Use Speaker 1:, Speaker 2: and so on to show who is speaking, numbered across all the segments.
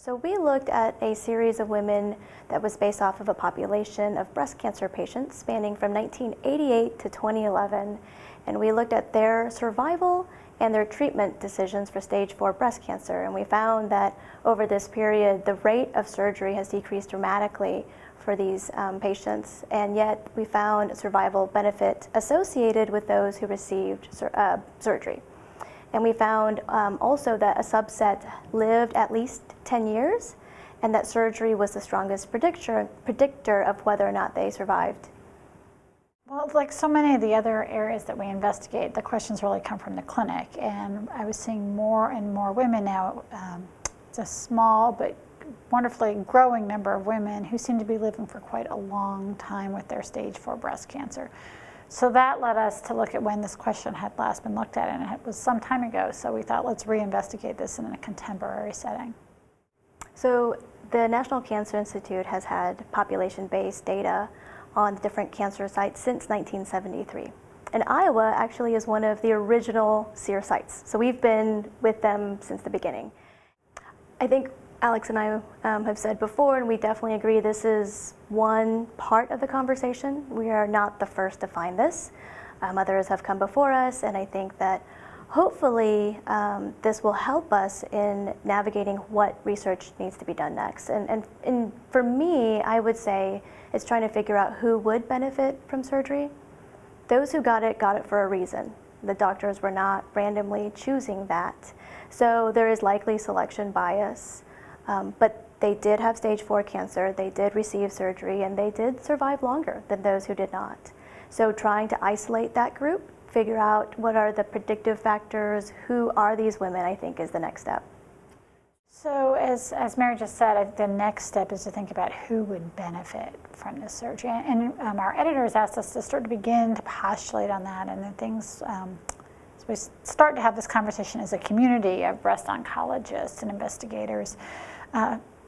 Speaker 1: So we looked at a series of women that was based off of a population of breast cancer patients spanning from 1988 to 2011, and we looked at their survival and their treatment decisions for stage 4 breast cancer, and we found that over this period the rate of surgery has decreased dramatically for these patients, and yet we found survival benefit associated with those who received surgery. And we found also that a subset lived at least 10 years, and that surgery was the strongest predictor of whether or not they survived.
Speaker 2: Well, like so many of the other areas that we investigate, the questions really come from the clinic, and I was seeing more and more women now. It's a small but wonderfully growing number of women who seem to be living for quite a long time with their stage 4 breast cancer. So that led us to look at when this question had last been looked at, and it was some time ago, so we thought let's reinvestigate this in a contemporary setting.
Speaker 1: So the National Cancer Institute has had population-based data on different cancer sites since 1973. And Iowa actually is one of the original SEER sites, so we've been with them since the beginning. I think Alex and I have said before, and we definitely agree, this is one part of the conversation. We are not the first to find this. Others have come before us, and I think that hopefully this will help us in navigating what research needs to be done next. And for me, I would say it's trying to figure out who would benefit from surgery. Those who got it for a reason. The doctors were not randomly choosing that. So there is likely selection bias. But they did have stage 4 cancer, they did receive surgery, and they did survive longer than those who did not. So trying to isolate that group, figure out what are the predictive factors, who are these women, I think is the next step.
Speaker 2: So as Mary just said, I think the next step is to think about who would benefit from this surgery. And our editors asked us to start to begin to postulate on that, and then things, as we start to have this conversation as a community of breast oncologists and investigators,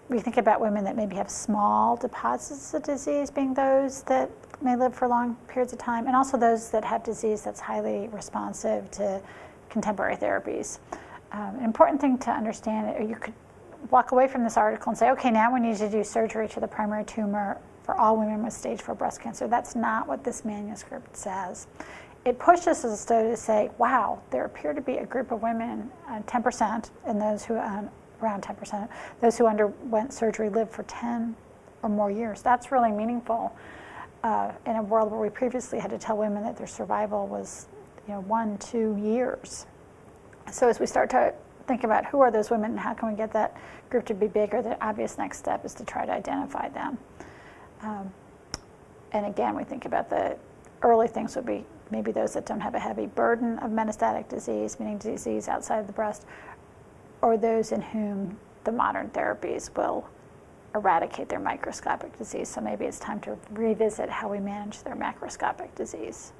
Speaker 2: we think about women that maybe have small deposits of disease being those that may live for long periods of time, and also those that have disease that's highly responsive to contemporary therapies. An important thing to understand, you could walk away from this article and say, okay, now we need to do surgery to the primary tumor for all women with stage 4 breast cancer. That's not what this manuscript says. It pushes us though to say, wow, there appear to be a group of women, 10%, and those who around 10%, those who underwent surgery lived for 10 or more years. That's really meaningful in a world where we previously had to tell women that their survival was 1-2 years. So as we start to think about who are those women and how can we get that group to be bigger, the obvious next step is to try to identify them. And again, we think about the early things would be maybe those that don't have a heavy burden of metastatic disease, meaning disease outside of the breast, or those in whom the modern therapies will eradicate their microscopic disease. So maybe it's time to revisit how we manage their macroscopic disease.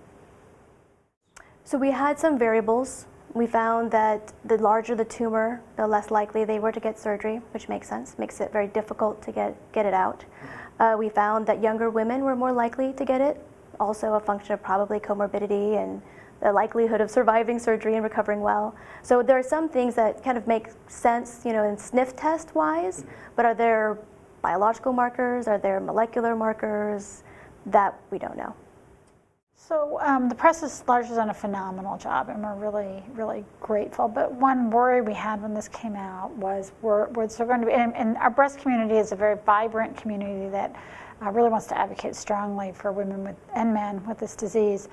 Speaker 1: So we had some variables. We found that the larger the tumor, the less likely they were to get surgery, which makes sense, makes it very difficult to get it out. We found that younger women were more likely to get it, also a function of probably comorbidity and the likelihood of surviving surgery and recovering well. So there are some things that kind of make sense, in sniff test wise, but are there biological markers? Are there molecular markers? That we don't know.
Speaker 2: So the press has largely done a phenomenal job, and we're really, really grateful. But one worry we had when this came out was we're going to be, and our breast community is a very vibrant community that really wants to advocate strongly for women and men with this disease.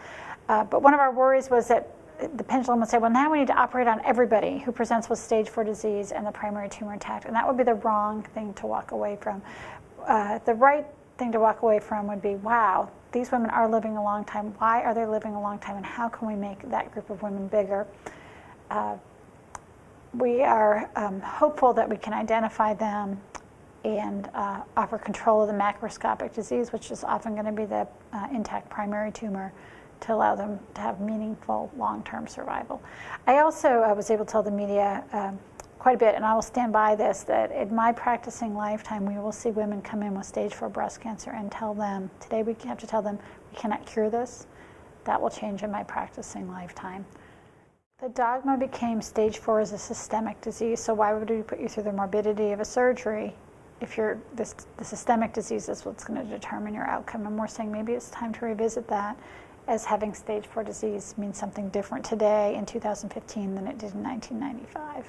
Speaker 2: But one of our worries was that the pendulum would say, well, now we need to operate on everybody who presents with stage 4 disease and the primary tumor intact, and that would be the wrong thing to walk away from. The right thing to walk away from would be, wow, these women are living a long time. Why are they living a long time, and how can we make that group of women bigger? We are hopeful that we can identify them and offer control of the macroscopic disease, which is often going to be the intact primary tumor, to allow them to have meaningful long-term survival. I also was able to tell the media quite a bit, and I will stand by this, that in my practicing lifetime, we will see women come in with stage 4 breast cancer and tell them, today we have to tell them, we cannot cure this. That will change in my practicing lifetime. The dogma became stage 4 is a systemic disease, so why would we put you through the morbidity of a surgery if the systemic disease is what's going to determine your outcome? And we're saying maybe it's time to revisit that, as having stage 4 disease means something different today in 2015 than it did in 1995.